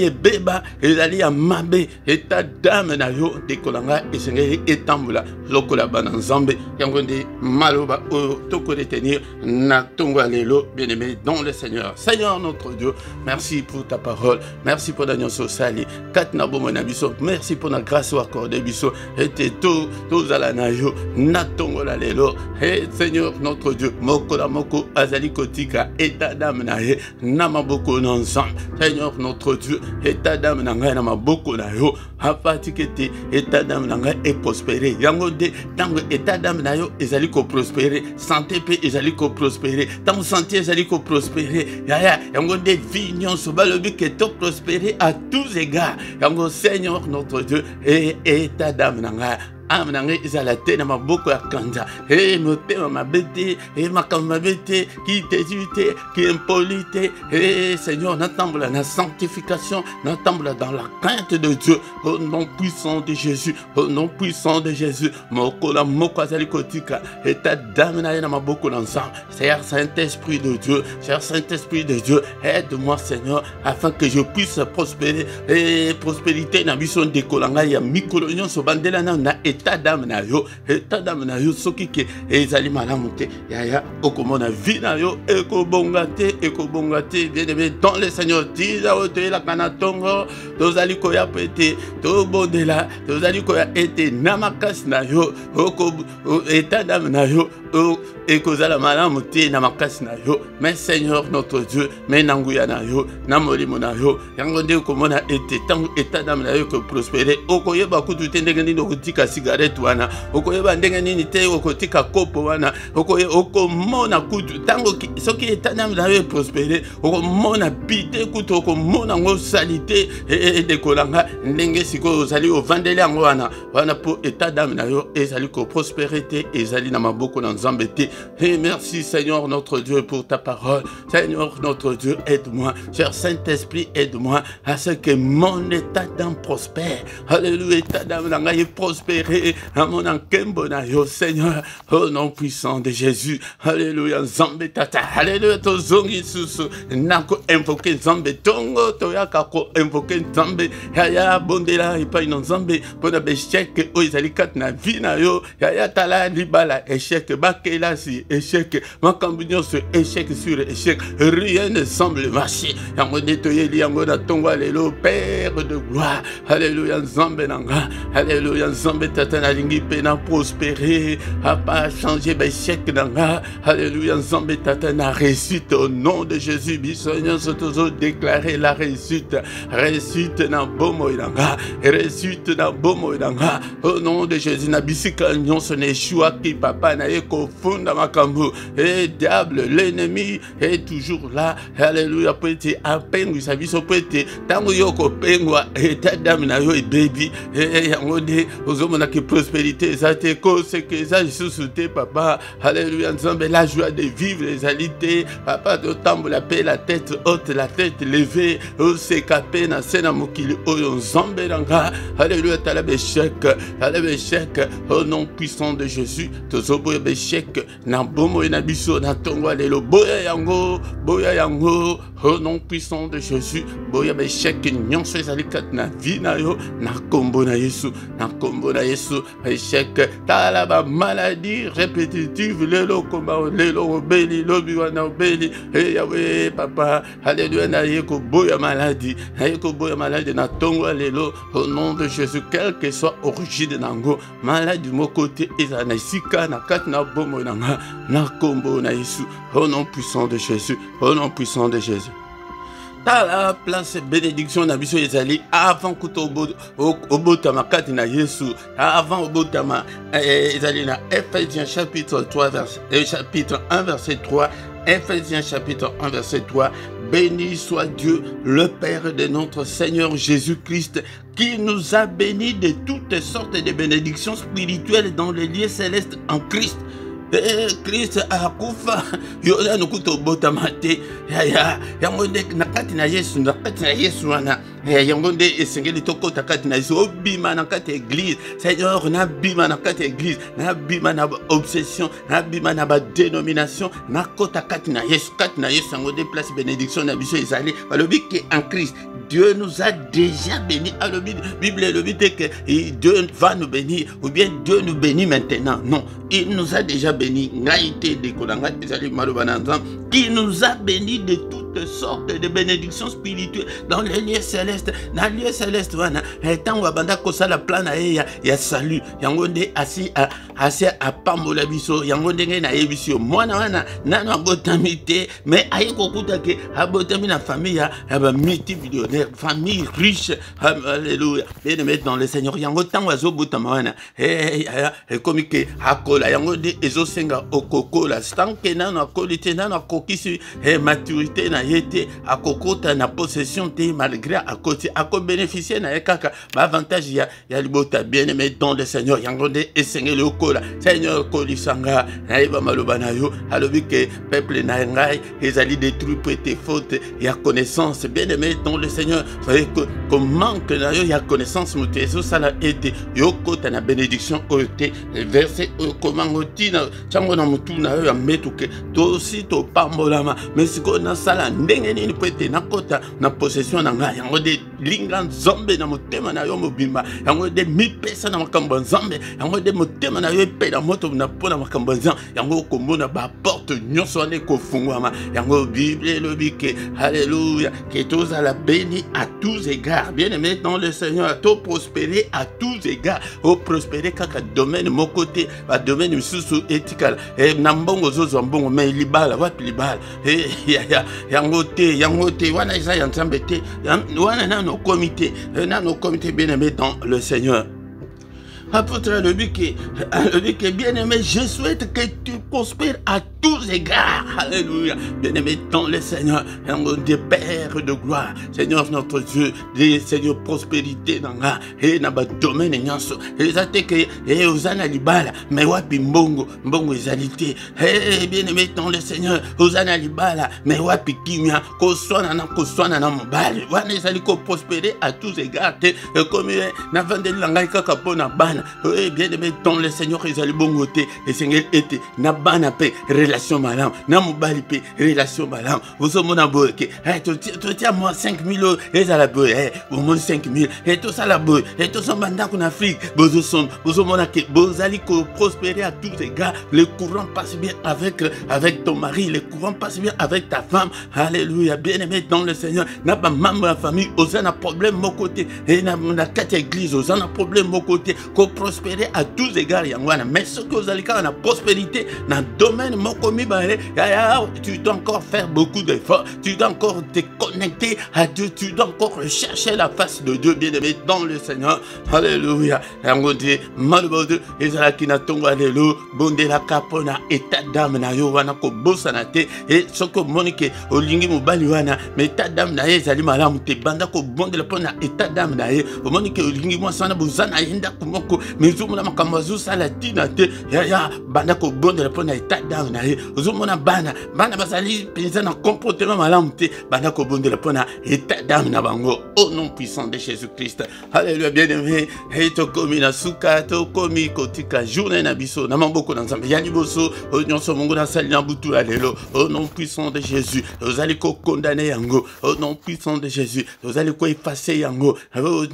ebeba ezali ya mabe eta dame na yo ndekolanga esengeli etambula lokola bana nzambe yango nde maloba oyo toko retenir na tongo ya lelo bien-aimé dans le Seigneur notre Dieu merci pour ta parole merci pour la nyonso sali katna bomo na biso merci pour la grâce ou accordé biso ete to zala na yo na tongo la lelo et Seigneur notre Dieu mokola moko azali kotika état d'âme na ye na maboko na ensemble. Seigneur notre Dieu, état d'âme na ngai na maboko na yo apatikete état d'âme na ngai est prospéré. Yango de tango état d'âme na yo ezali ko prospérer, santé pe ezali ko prospérer, tango santé ezali ko prospérer. Yaya yango de vie nyonso balobi ke to prospérer à tous égards. Yango Seigneur notre Dieu et état d'âme na ngai Amanange izalate na maboko ya kanja. Motema mabete, makambo mabete, qui t'évite, qui impolite. Seigneur, n'attends-la la sanctification, n'attends-la dans la crainte de Dieu. Au nom puissant de Jésus, au nom puissant de Jésus. Mokola moko azali kotika, et ta dame na na maboko l'ensemble. Cher Saint-Esprit de Dieu, cher Saint-Esprit de Dieu, aide-moi Seigneur, afin que je puisse prospérer. Et prospérité na bison de kolanga ya mikolonyon so bandela na état d'âme na yo soki ke ezali malamu te yaya okomona vie na yo ekobonga te bien-aimé dans le Seigneur tiza otoyela kana tongo tozali koya pete tobondela tozali koya ete na makasi na yo état d'âme na yo ekozala malamu te na makasi na yo. Mais Seigneur notre Dieu, mais nanguya na yo na molimo na yo yango nde okomona ete tango état d'âme na yo ko prospérer okoyeba kutu te ndenge nini okotika cigarette wana okoyeba ndenge nini te okotika kopo wana okomona kutu tango soki état d'âme na yo prospérer okomona bite kutu okomona ngo salite de kolanga ndenge siko ozali ovandeli yango wana po état d'âme na yo ezali ko prospérité ezali na maboko na Nzambe te. Et merci Seigneur notre Dieu pour ta parole. Seigneur notre Dieu, aide-moi. Cher Saint-Esprit, aide-moi à ce que mon état d'âme prospère. Alléluia, état d'âme est prospéré. À mon enkembo na yo, Seigneur, au nom puissant de Jésus. Alléluia, Nzambe tata. Alléluia, to zongi susu. Nako invoquer Nzambe. Tongo toyaka ko invoquer Nzambe. Yaya bondela ipa ino Nzambe. Pona beshek o izalikat na vie na yo. Yaya tala libala échec. Bakela si échec. Makambunyo sur échec sur échec. Rien ne semble marcher. Yango netoyeli yango na tongo lelo Père de gloire. Alléluia Nzambe nanga. Alléluia Nzambe tata na lingi pe na prospérer. A pas changer échec nanga. Alléluia Nzambe tata na réussite au nom de Jésus. Bisognon sotozo déclarer la réussite. Réussite na bomo nanga. Réussite na bomo nanga. Au nom de Jésus na bisika nyon son échoua qui papa na eko funda makambu. Et diable l'ennemi est toujours là. Alléluia peut-être à peine sa vie so peut-être tango yoko pengwa état d'âme na yo et baby et yangode ozomona que prospérité ça te cause que ça sous-souté papa. Alléluia Nzambe la joie de vivre les alités papa de tambo la paix la tête haute la tête levée au sekapé na sena mokili oyo Nzambe nanga. Alléluia tala béchec au nom puissant de Jésus tozoboya béchec na bomo na biso na tongwa lelo boya yango au nom puissant de Jésus boya béchec nyonso ezali kat na vie na yo na kombo na Yesu échec tala ba maladie répétitive lelo komba lelo obeli lobi wana obeli yawe papa. Alléluia na yeko boya maladie na tongwa lelo au nom de Jésus quelle que soit origine nango maladie mo côté ezana sika na kat na bomo na kombo na Yesu au nom puissant de Jésus ta la place bénédiction na biso ezali avant kuto obotama kati na Yesu avant obotama ezali na Ephésiens chapitre 1 verset 3 Ephésiens chapitre 1 verset 3 béni soit Dieu le Père de notre Seigneur Jésus-Christ qui nous a bénis de toutes sortes de bénédictions spirituelles dans les lieux célestes en Christ. Christ akufa yoda nukuto botamate ya yangonde nakati na Yesu wana yangonde esengeli tokota kati na Yesu obima nakati église Seigneur na bima nakati église na bima na obsession na bima na ba dénomination nakota kati na Yesu yangonde place bénédiction na biso ezali balobi que en Christ Dieu nous a déjà bénis. Alors, Bible le dit que Dieu va nous bénir ou bien Dieu nous bénit maintenant. Non, il nous a déjà bénis. qui nous a bénis de toutes sortes de bénédictions spirituelles dans les lieux célestes. Dans les lieux célestes, tant wabanda kosa la plan ya salut. Yango nde asi a pambola biso. Yango ndenge na yebisio. Mwana wana nano abotamite, mais aye kokuta ke abotami na famille ya ba multimillionnaire, famille riche. Alléluia. Bien aimé dans le Seigneur. Yango tant wazo botama wana. Comme que akola yango de ezosenga okokola. Tant que nano akolite nano akokisi maturité na yete akokota na possession te malgré akoti ako bénéficier na ekaka ba avantage ya libota. Bien aimé dans le Seigneur. Yango de esengeli okola. Seigneur kolisanga na yeba maloba na yo alobi ke peuple na ngai ezali détruit pour tes fautes et à connaissance. Bien aimé dans le Seigneur. Vous savez que comme manque na yo ya connaissance mutezo sala ete yo kota na bénédiction ote verset comment otina chango na mutu na yo ya metuke to aussi to pambolama mais siko na sala ndenge nini pete na kota na possession na ngai yango de linga nzombe na motema na yo mobimba yango de mipesa na makambo nzombe yango de motema na yo epe na moto na pona makambo nzambe yango komona ba porte nyonso ane kofungwama yango Bible lobike alléluia que tous à la béni à tous égards. Bien aimé dans le Seigneur, to prospérer à tous égards, au prospérer kaka domaine mon côté ba domaine misusu ethical et nambongo zozo mbongo mais libala wapi libala yango te wana isa ya nzambe te wana na no comité bien aimé dans le Seigneur. Apôtre le bique bien aimé, je souhaite que tu prospères à tous égards. Alléluia. Bien aimé dans le Seigneur, des pères de gloire. Seigneur notre Dieu, des Seigneur prospérité dans la et dans le domaine nyanso. Et ça te que et osana libala, mais wapi mbongo ezalité. Eh bien aimé dans le Seigneur, osana libala, mais wapi kimia, ko swana na mobali. Wana ezali ko prospérer à tous égards. Comme na vende langai kaka pona bana. Oui, bien aimé dans le Seigneur, ils allaient bongoter. Et Seigneur était na bana paix, relation malam, na mobali paix, relation malam. Vous avez mon aboké, tu tiens moi 5 000 euros, et ça la boue, vous m'avez 5 000, et tout ça la boue, et tout ça mandat en Afrique, vous avez mon aké, vous allez prospérer à tous les gars, le courant passe bien avec ton mari, le courant passe bien avec ta femme. Alléluia, bien aimé dans le Seigneur, n'a pas membre de la famille, vous avez un problème mon côté, et n'a pas 4 églises, vous avez un problème mon côté, prospérer à tous égards, mais ce que vous allez faire, la prospérité dans le domaine, tu dois encore faire beaucoup d'efforts, tu dois encore te connecter à Dieu, tu dois encore chercher la face de Dieu, bien aimé dans le Seigneur. Alléluia. Malheureusement, Ezra na tongo alléluia, bonde la capona état d'âme na yo wana ko bosana te et ce que monique olingi mobali wana mais état d'âme na ye ezali malamu te banda ko bonde la pona état d'âme na ye monique olingi mo sana bozana yenda kumoko mais zumuna makambo sala tina te ya banda ko bonde la pona état d'âme na ye zumuna bana basali penza na comportement malamu te banda ko bonde la pona état d'âme na bango au nom puissant de Jésus-Christ. Alléluia bien-aimé et to komi na suka to komi kotika journée na biso na mamboko na nzambe ya liboso nyonso mungu na sali na butu lelo au nom puissant de Jésus. Vous allez ko condamner yango au nom puissant de Jésus. Vous allez ko effacer yango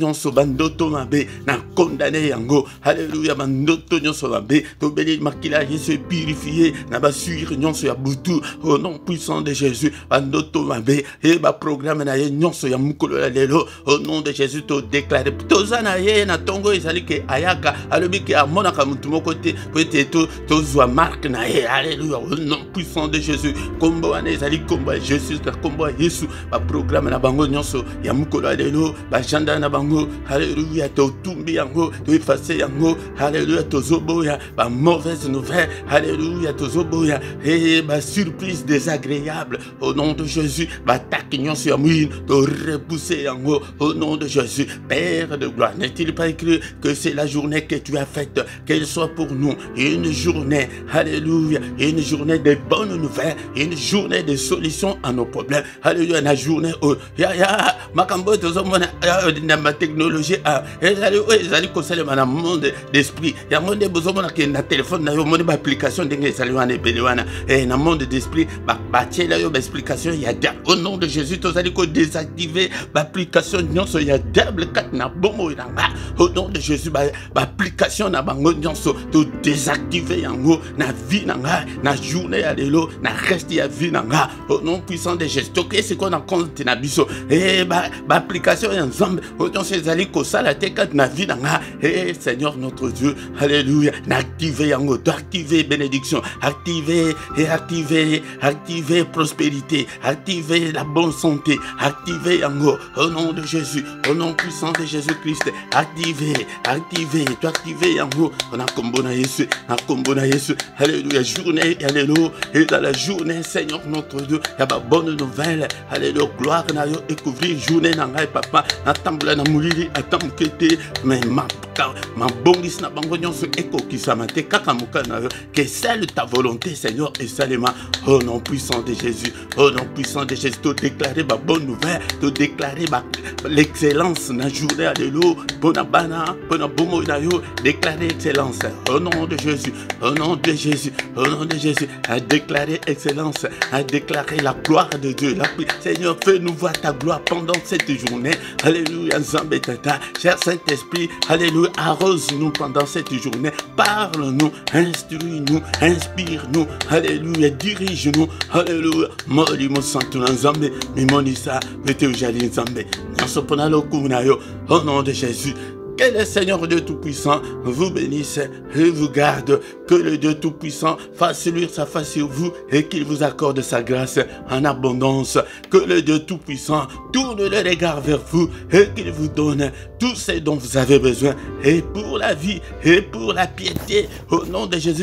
nyonso bandoto mabe na condamner yango. Alléluia bandoto nyonso mabe to beli makila Jésus purifié na basur nyonso ya butu au nom puissant de Jésus. Bandoto mabe et ba programme na ye nyonso ya mukolo lelo au nom de Jésus to déclarer to zana ye na tongo ezali ke ayaka alobi ke amona ka mutu moko te peut-être to zwa marque na ye. Alléluia au nom puissant de Jésus. Kombo ane ezali kombo Jésus na kombo Yesu ba programme na bango nyonso ya mukolo lelo ba janda na bango. Alléluia to tumbi yango to effacer yango. Alléluia to zoboya ba mauvaise nouvelle. Alléluia to zoboya et ba surprise désagréable au nom de Jésus. Ba takignon sur mouine to repousser yango au nom de Jésus. Père de gloire, n'est-il pas écrit que c'est la journée que tu as faite, qu'elle soit pour nous une journée, alléluia, une journée de bonnes nouvelles, une journée de solutions à nos problèmes. Alléluia, la journée où makambo tozomona na ma technologie ezali conseiller na monde d'esprit. Ya monde bozomona que na téléphone na yo moni ba application ndenge ezali wana ebele wana et na monde d'esprit batie la yo explication ya diable au nom de Jésus tozali ko désactiver application nyonso ya diable kat na bomo nanga au nom de Jésus application na bango nyonso to désactiver yango na vie nanga na journée ya lelo na reste ya vie nanga au nom puissant de Jésus to que c'est qu'on a compte na biso et application ya nzambe au nom ezali ko sala te kat na vie nanga et Seigneur notre Dieu alléluia na activer yango to activer bénédiction activer prospérité activer la bonne santé activer yango au nom de Jésus au nom puissant de Jésus-Christ activer to activer yango on a combo na Yesu alléluia journée alléluia et dans la journée Seigneur notre Dieu il y a ba bonne nouvelle alléluia gloire na yo découvrir journée na ngai papa na tambula na mulili atamkete mais ma bongis na bango nyonso ekokisama te kaka mokana que celle ta volonté Seigneur et seulement au nom puissant de Jésus au nom puissant de Jésus te déclarer ma bonne nouvelle te déclarer l'excellence na journée alléluia bona bana bona bomo na yo déclarer excellence au nom de Jésus au nom de Jésus au nom de Jésus à déclarer excellence à déclarer la gloire de Dieu Seigneur fais-nous voir ta gloire pendant cette journée alléluia Nzambe tata cher Saint-Esprit alléluia arrose-nous pendant cette journée parle-nous instruis-nous inspire-nous alléluia dirige-nous alléluia molimo santo Nzambe mimonisa vete ujali Nzambe nyasopona lokuna yo au nom de Jésus. Que le Seigneur Dieu Tout-Puissant vous bénisse et vous garde. Que le Dieu Tout-Puissant fasse luire sa face sur vous et qu'il vous accorde sa grâce en abondance. Que le Dieu Tout-Puissant tourne le regard vers vous et qu'il vous donne tout ce dont vous avez besoin. Et pour la vie et pour la piété, au nom de Jésus,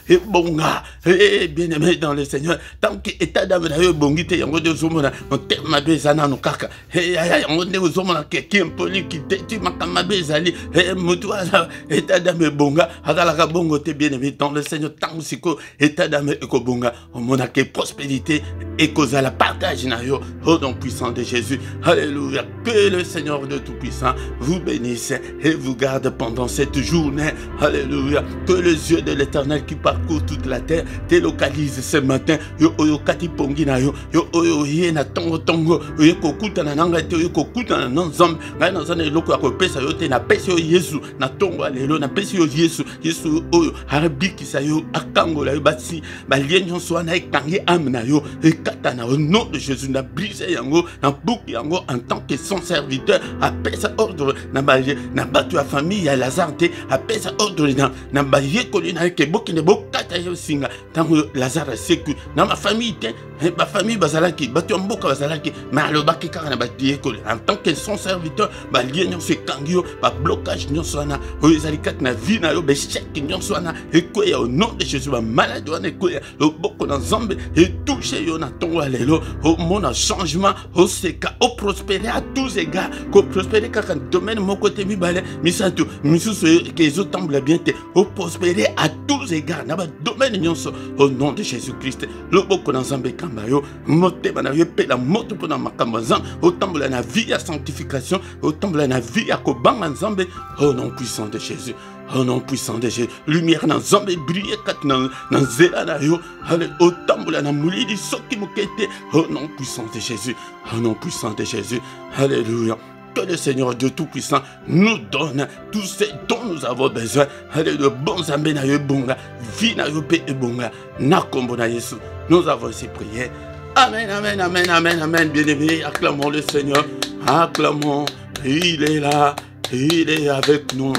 et bonga, et bien-aimé dans le Seigneur, tant que état d'âme bongite, yango de zomona, on terme bezana no kaka, et on est aux hommes qui poli qui détruit ma kamabezali, et mutuala, état d'âme bonga, agalaka bongo te bien-aimé dans le Seigneur, tant siko, état d'âme eko bonga, on monake prospérité, et cause à la partage nayo, au nom puissant de Jésus, alléluia, que le Seigneur de Tout-Puissant vous bénisse et vous garde pendant cette journée, alléluia, que les yeux de l'Éternel qui parcourt toute la terre te localise ce matin, yo oyo kati pongi na yo, yo oyo ye na tongo tongo, yo kokuta na nanga te, yo kokuta na nzambe, ngai na zana eloko akopesa yo te na pesi yo Yesu, na tongo alelo na pesi yo Yesu, Yesu oyo arabikisa yo akangola yo basi, balien nyonso wana ekangi ame na yo, ekata na au nom de Jésus, na brise yango, na bouki yango en tant que son serviteur, apesa ordre na baye, na batu ya famille ya Lazare te, apesa ordre na baye kolina ke boki ne bokata yo singa, tango Lazare seku, na ma famille te, ma famille bazalaki, batu mboka bazalaki, ma lo baki kaka na batu ekole, en tant que son serviteur, balien nyonso ekangio, ba blocage nyonso wana, oyo ezalikat na vie na yo, be chèque nyonso wana, ekoya au nom de Jésus, ba maladie wana ekoya, lo boko na Nzambe, et touche yo na tongo alelo, au mon changement, au seka, au prospérer à tous égards, au prospérer kaka domaine mon côté mi balé, mi santo, mi sous que les autres temblent bien, au prospérer à tous égards, na ba domaine nyonso, au nom de Jésus-Christ, le boko na Nzambe kamba yo, mote bana yo pe la moto pona makamba Nzambe, au temble na vie à sanctification, au temble na vie à kobanga Nzambe, au nom puissant de Jésus. Au nom puissant de Jésus, lumière dans Nzambe briller kat dans zela na yo, allez au tamboula na mulidi soki mukete, au nom puissant de Jésus, au nom puissant de Jésus, alléluia. Que le Seigneur Dieu Tout-Puissant nous donne tout ce dont nous avons besoin. Allez, le bon Nzambe na yo bonga, vie na yo pe bonga, na kombo na Yesu. Nous avons ainsi prié. Amen, amen, amen, amen, amen. Bien-aimés, acclamons le Seigneur, acclamons. Il est là, il est avec nous.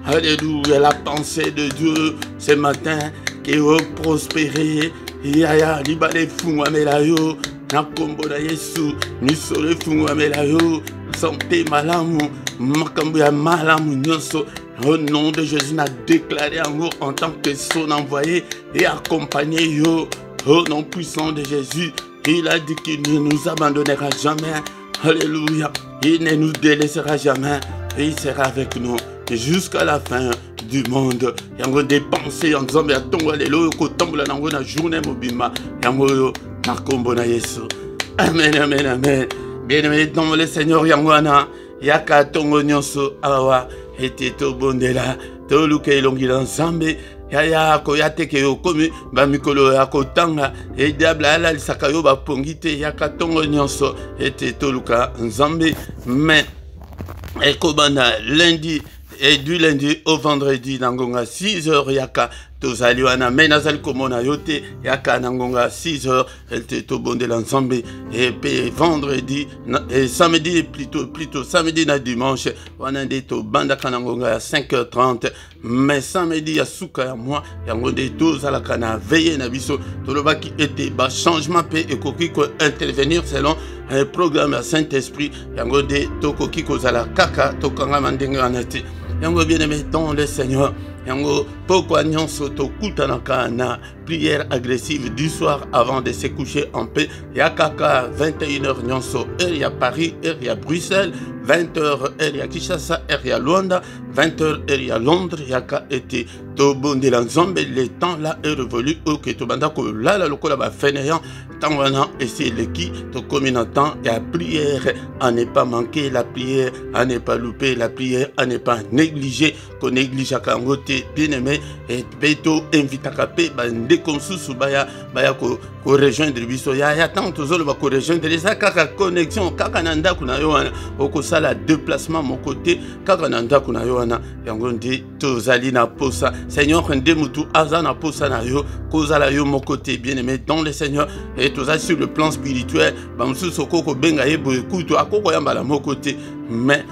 Alléluia, la pensée de Dieu ce matin qui va prospérer. Yaya, libale fungwa melayo, na kombo na Yesu, misole fungwa melayo, santé malamu, makambo ya malamu nyonso. Au nom de Jésus, n'a déclaré amour en tant que son envoyé et accompagné yo. Au nom puissant de Jésus, il a dit qu'il ne nous abandonnera jamais. Alléluia, il ne nous délaissera jamais et il sera avec nous jusqu'à la fin du monde. Yango dépenser en Nzambe atongo lelo ko tambola nango na journée mobima. Yango yo na kombo na Yesu. Amen, amen, amen. Bien-aimé dans le Seigneur yango ana yaka tongo nyonso awa ete to bondela to luka elongi na Nzambe ya koyateke yo komi ba mikolo ya kotanga e diable ala lisaka yo ba pongite ya katongo nyonso ete toluka nzambe mais ekobana lundi et du lundi au vendredi nangonga 6h yaka tozali wana mais nazali komona yote yaka nangonga 6h elte tobondela nzambe et puis vendredi et samedi plutôt samedi na dimanche wana nde tobandaka nangonga ya 5h30 mais samedi ya suka ya moi yango nde tozalaka na veille na biso tolobaki ete ba changement pe ekoki ko intervenir selon un programme ya Saint-Esprit yango nde tokoki kozala kaka tokanga ndenge wana te yango bien aimé dans le Seigneur yango pourquoi nyonso tokutanaka na prière agressive du soir avant de se coucher en paix yakaka 21h nyonso heure ya Paris heure ya Bruxelles 20h heure ya Kinshasa heure ya Luanda 20h heure ya Londres yaka ete tobondela nzambe le temps là est révolu ok tobanda ko lala lokola ba fainéant tant wana essayer le qui to commune temps et la prière à ne pas manquer la prière à ne pas louper la prière à ne pas négliger qu'on néglige kangote bien aimé et beto invitaka pe bande konsusu baya ko rejoindre biso ya tant tozolo ba ko rejoindre les kaka connexion kaka nanda kuna yo wana okosala déplacement mon côté kaka nanda kuna yo wana yango ndi tozali na posa Seigneur ndé mutu azana posa na yo kozala yo mon côté bien aimé dans le Seigneur et tozali sur le plan spirituel bamususu koko benga yebo ekuto akoko yamba la mon côté mais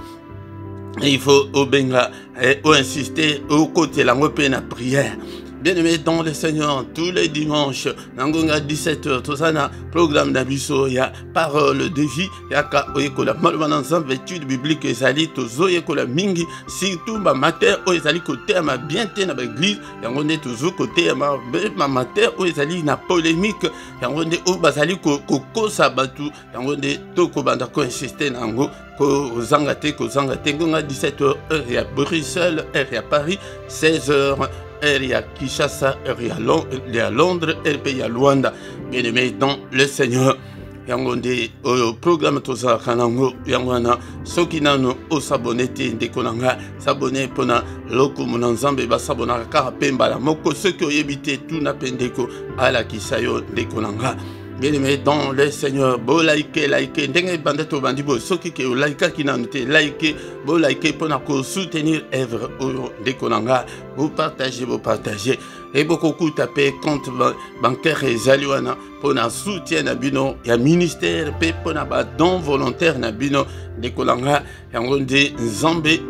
il faut au benga et au insister au côté la la prière. Bien aimé dans le Seigneur, tous les dimanches, nangonga 17h, tout ça na programme d'abisso, il y a parole de vie, il y a la malvenance étude biblique, ezali tozo la mingi, surtout ma mater, o ezali côté ma bien na l'église, il y a on est toujours côté ma mater, o ezali na polémique, il y a on est au basali ko sabatu, il y a on est toko banda ko insister nango ko zangate ngonga 17h, il y a Bruxelles, il y a Paris, 16h. Il y a Kinshasa, il y a Londres, il y a Luanda. Bien aimé dans le Seigneur. Yangonde au programme toza kanango yangwana soki nano o s'abonner de konanga s'abonner pona loko munanzambe ba s'abonner ka pemba la moko soki oyebite tout na pendeko ala kisayo de konanga. Bien aimé dans le Seigneur, bo like, ndenge bandeto bandibo, soki ke like ki na noté, like, bo like pour na soutenir œuvre de konanga, vous partagez, et beaucoup taper compte bancaire et zaliwana pour na soutien na bino, ya ministère pe pour na ba don volontaire na bino de konanga, yangonde nzambe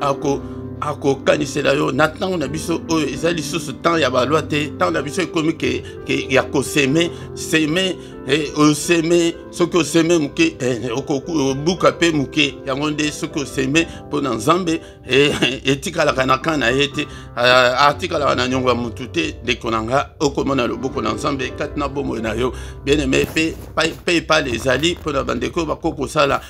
ako kanisela yo natang na biso o ezali susu temps ya balwa te temps na biso ekomi ke ya ko semer et au semer ce que semer muke okoku buka pe muke yango nde ce que semer pour nzambe et tikala kana kana ete artikala na nyonga mutute de konanga okomona loboko na nzambe katna bomo na yo bien aimé paye pas les ali pour la bandeko bakoko sala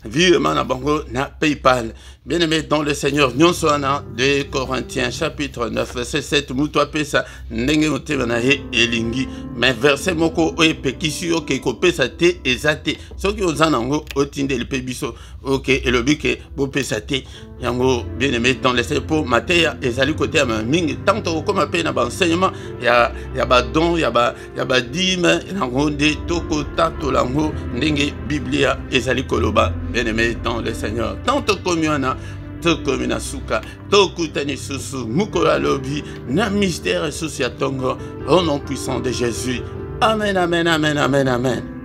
virement na bango na PayPal. Bien aimé dans le Seigneur, nyonsoana de Corinthiens chapitre 9 verset 7 muto pesa ndenge motema na ye elingi mais verset moko o epekisi yo ke ko pesa te ezate soki ozana ngo otindeli pe biso OK elobi ke bo pesa te yango bien aimé dans le Seigneur pour Matthieu ezali côté ma mingi tant comme pe na ba enseignement ya ba don ya ba dime yango de toko tato lango ndenge Biblia ezali koloba bien aimé dans le Seigneur tant comme yana tokomina suka tokutani susu mukola lobi na mystère susu ya tongo au nom puissant de Jésus. Amen, amen, amen, amen, amen.